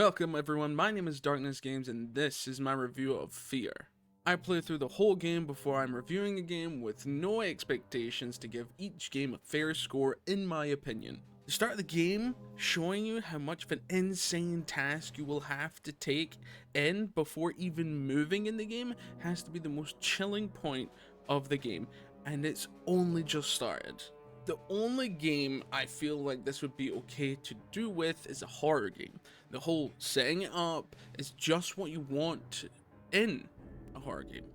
Welcome everyone, my name is Darkness Games and this is my review of F.E.A.R. I play through the whole game before I'm reviewing a game with no expectations to give each game a fair score in my opinion. The start of the game, showing you how much of an insane task you will have to take in before even moving in the game, has to be the most chilling point of the game, and it's only just started. The only game I feel like this would be okay to do with is a horror game. The whole setting it up is just what you want in a horror game.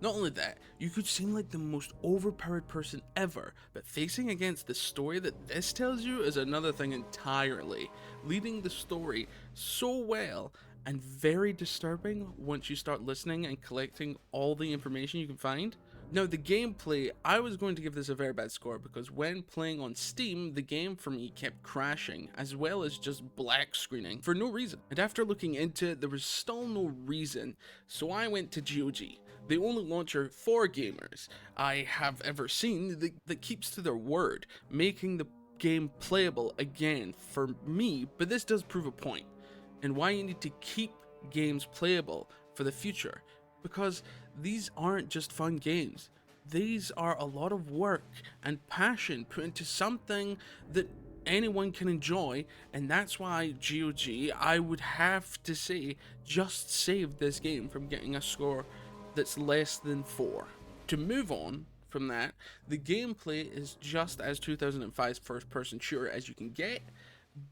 Not only that, you could seem like the most overpowered person ever, but facing against the story that this tells you is another thing entirely, leading the story so well and very disturbing once you start listening and collecting all the information you can find. Now the gameplay, I was going to give this a very bad score because when playing on Steam, the game for me kept crashing, as well as just black screening for no reason. And after looking into it, there was still no reason, so I went to GOG, the only launcher for gamers I have ever seen that keeps to their word, making the game playable again for me, but this does prove a point, and why you need to keep games playable for the future. Because these aren't just fun games. These are a lot of work and passion put into something that anyone can enjoy, and that's why GOG, I would have to say, just saved this game from getting a score that's less than 4. To move on from that, the gameplay is just as 2005's first-person shooter as you can get,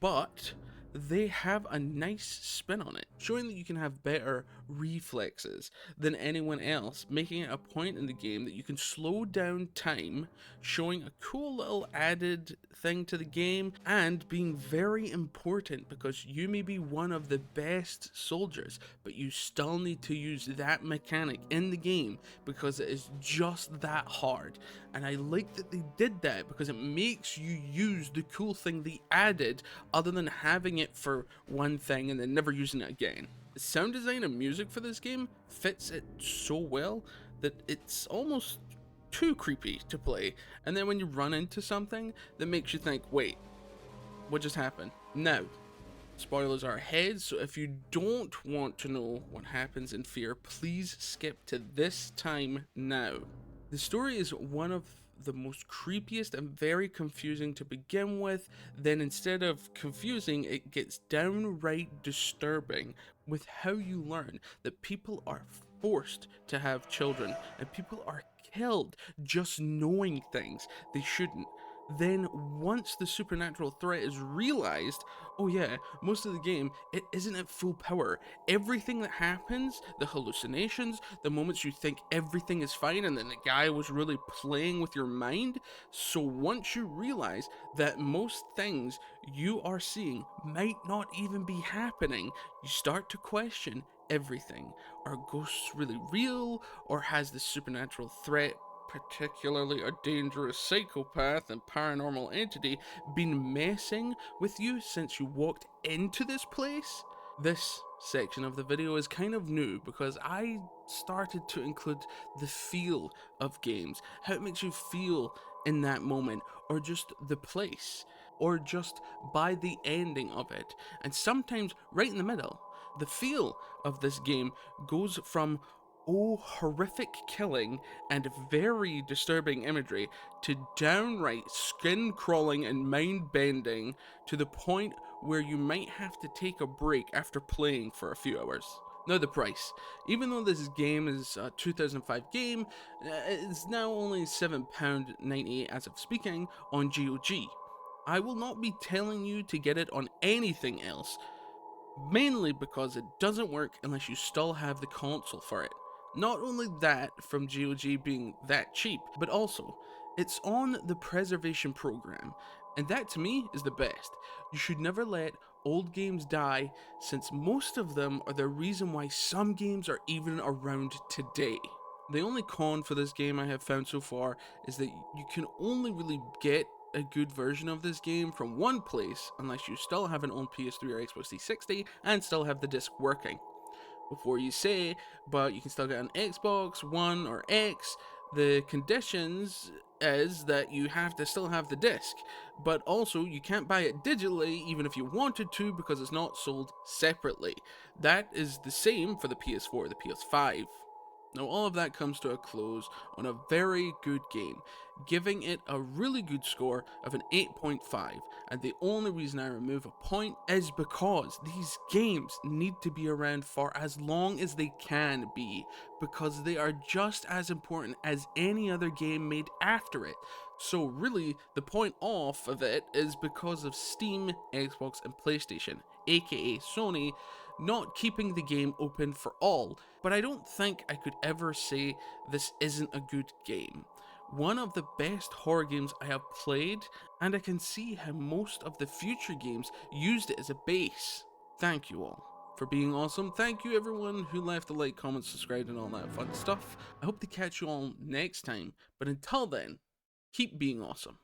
but they have a nice spin on it, showing that you can have better reflexes than anyone else, making it a point in the game that you can slow down time, showing a cool little added thing to the game, and being very important because you may be one of the best soldiers, but you still need to use that mechanic in the game because it is just that hard. And I like that they did that because it makes you use the cool thing they added other than having it for one thing and then never using it again. The sound design and music for this game fits it so well that it's almost too creepy to play, and then when you run into something that makes you think, wait, what just happened? Now, spoilers are ahead, so if you don't want to know what happens in F.E.A.R, please skip to this time now. The story is one of the most creepiest and very confusing to begin with, then instead of confusing, it gets downright disturbing with how you learn that people are forced to have children and people are killed just knowing things they shouldn't. Then once the supernatural threat is realized, oh yeah, most of the game, it isn't at full power. Everything that happens, the hallucinations, the moments you think everything is fine and then the guy was really playing with your mind. So once you realize that most things you are seeing might not even be happening, you start to question everything. Are ghosts really real, or has the supernatural threat, particularly a dangerous psychopath and paranormal entity, been messing with you since you walked into this place? This section of the video is kind of new because I started to include the feel of games, how it makes you feel in that moment, or just the place, or just by the ending of it, and sometimes right in the middle. The feel of this game goes from horrific killing and very disturbing imagery to downright skin crawling and mind bending, to the point where you might have to take a break after playing for a few hours. Now the price. Even though this game is a 2005 game, it's now only £7.98 as of speaking on GOG. I will not be telling you to get it on anything else, mainly because it doesn't work unless you still have the console for it. Not only that, from GOG being that cheap, but also, it's on the preservation program, and that to me is the best. You should never let old games die, since most of them are the reason why some games are even around today. The only con for this game I have found so far is that you can only really get a good version of this game from one place unless you still have an own PS3 or Xbox 360 and still have the disc working. Before you say, but you can still get an Xbox One or X, The conditions is that you have to still have the disc, but also you can't buy it digitally even if you wanted to because it's not sold separately. That is the same for the PS4, the PS5. Now, all of that comes to a close on a very good game, giving it a really good score of an 8.5. And the only reason I remove a point is because these games need to be around for as long as they can be, because they are just as important as any other game made after it. So, really, the point off of it is because of Steam, Xbox, and PlayStation, aka Sony, not keeping the game open for all, but I don't think I could ever say this isn't a good game. One of the best horror games I have played, and I can see how most of the future games used it as a base. Thank you all for being awesome. Thank you everyone who left a like, comment, subscribe, and all that fun stuff. I hope to catch you all next time, but until then, keep being awesome.